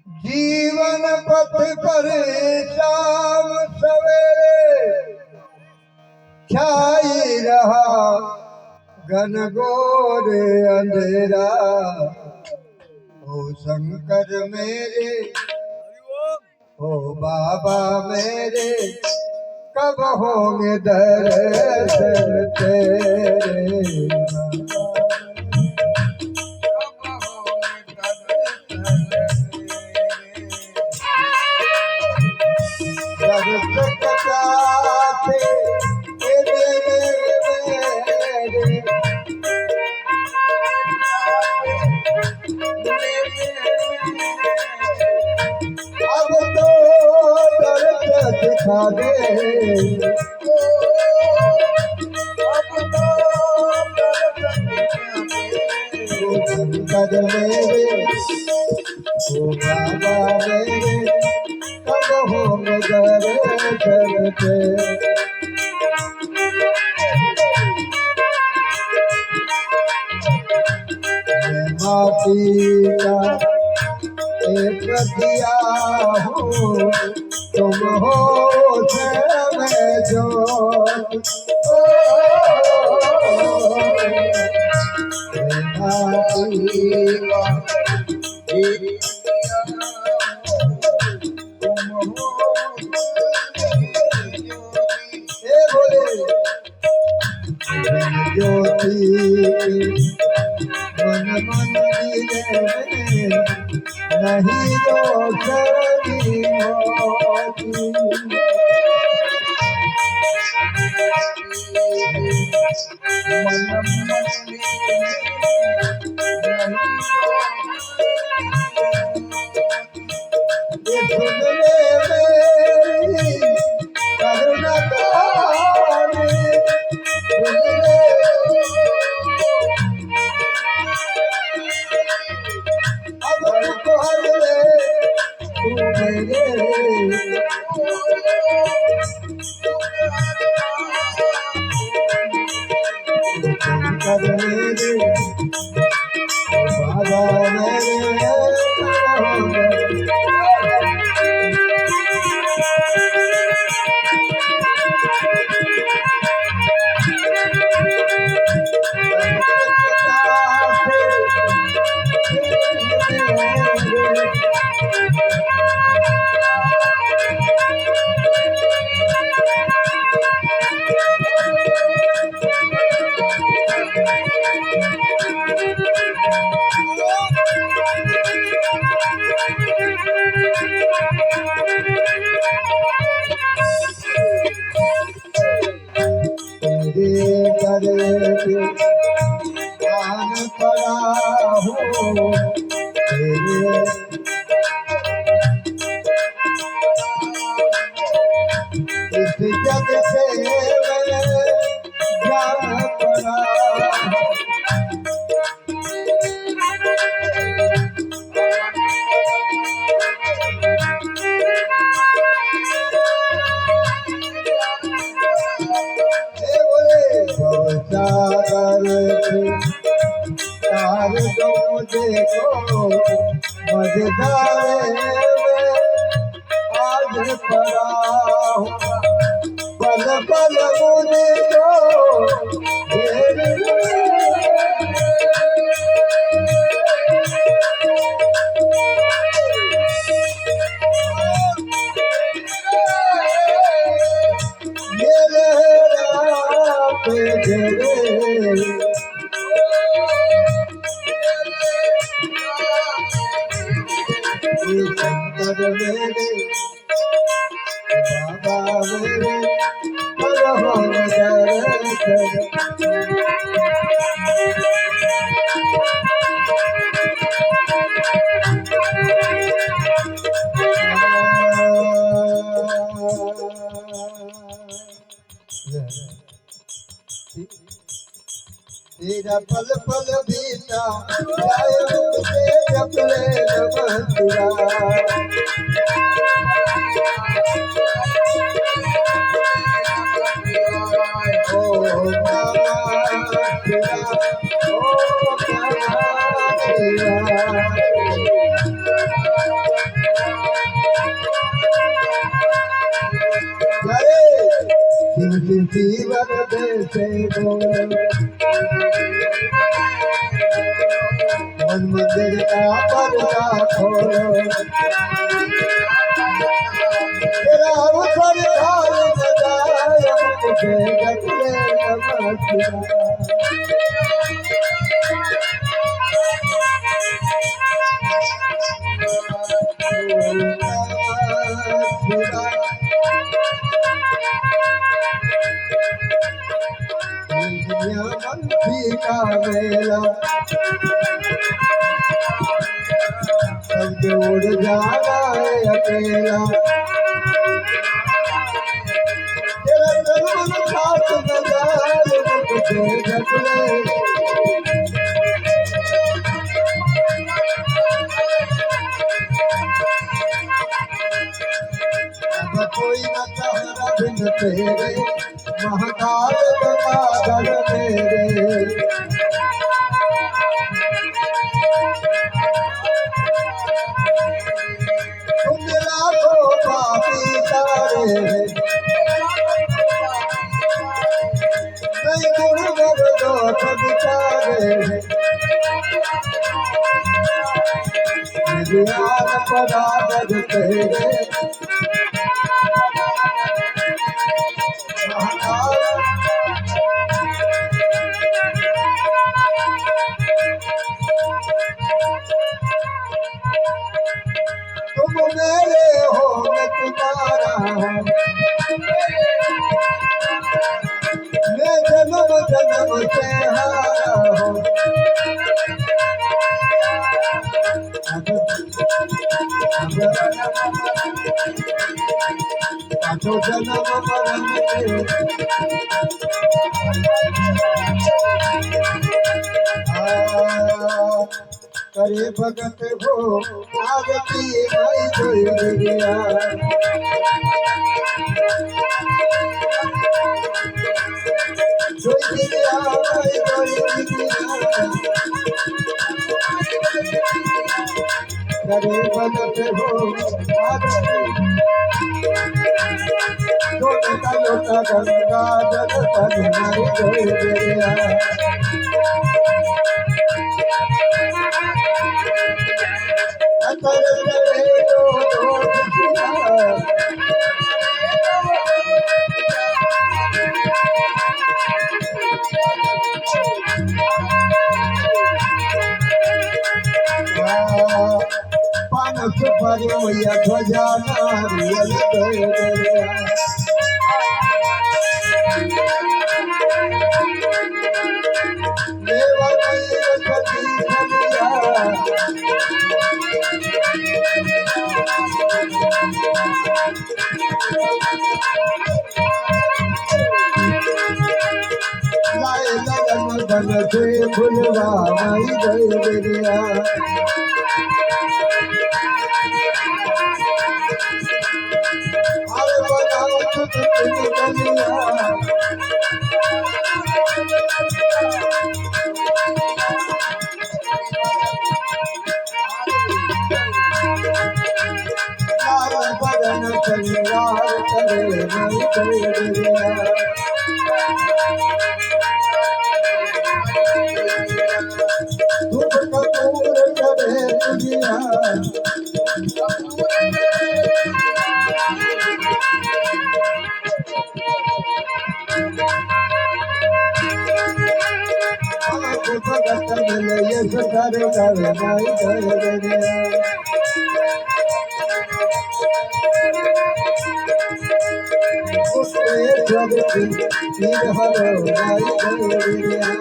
जीवन पथ पर शाम सवेरे छाई रहा घन घोर अंधेरा। ओ शंकर मेरे, ओ बाबा मेरे, कब होंगे दर्शन तेरे। अब तो दर्द दिखा दे, शंकर मेरे, ओ बाबा मेरे, कब होंगे दर्शन तेरे। माटी का एक दिया हूँ, तुम हो में जो ज्योति मन मंदिर में नहीं रोशनी होती। ये सुन ले मेरी करुणा तारी, सुन ले अब तुझको हर ले तू मेरे। शंकर मेरे, बाबा मेरे, कान पड़ा हूँ तेरे, इस जग से जान पड़ा। तार दो देखो मझधारे में आज पड़ा हूँ, पल पल मुझको घेर ले। मेरे रात घेरे शंकर मेरे, बाबा मेरे, कब होंगे दर्शन। तेरा पल पल बीता जाए मुझे जपले बंधुआ। ओ बाबा तेरा, ओ जीवन देते हो मन मंदिर का पर्दा खोलो तेरा अवसर खाल बजाया मुझे गले नमस्कार का मेला सब उड़ जाना है अकेला तेरा जन्म साथ नजारे मुझे जगले अब कोई न सहारा बिन तेरे महाकाल गंगाधर मेरे तुम लाखों पापी तारे नहीं गुण दोष बिचारे ज्ञान परागज तेरे तुम मेरे हो मैं तुम्हारा हूँ मैं जन्म जन्म से हारा हूँ तो जन्म मरण करे भगत हो आरती माई जोई गया जोई गया माई जोई गया करे भगत हो आरती लोटा लोटा गंगा जल पर माई जोई गया पानस पर मैया ध्वजा नारियल देवा लाए लगन बन से फुलवा माई जय गया अरे बनाओ खुद गलिया बदन शृंगार करे नहीं गया धूप कपूर करे दुनिया भगत मिले यश कर करे नहीं गया जगती वीर हरो माई गया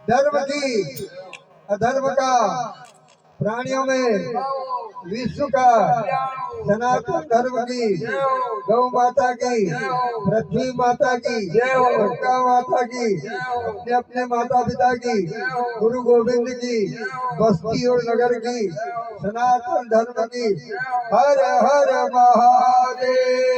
धर्म की अधर्म का प्राणियों में विश्व का सनातन धर्म की गौ माता की पृथ्वी माता की गंगा माता की अपने अपने माता पिता की गुरु गोविंद की बस्ती और नगर की सनातन धर्म की हर हर महादेव।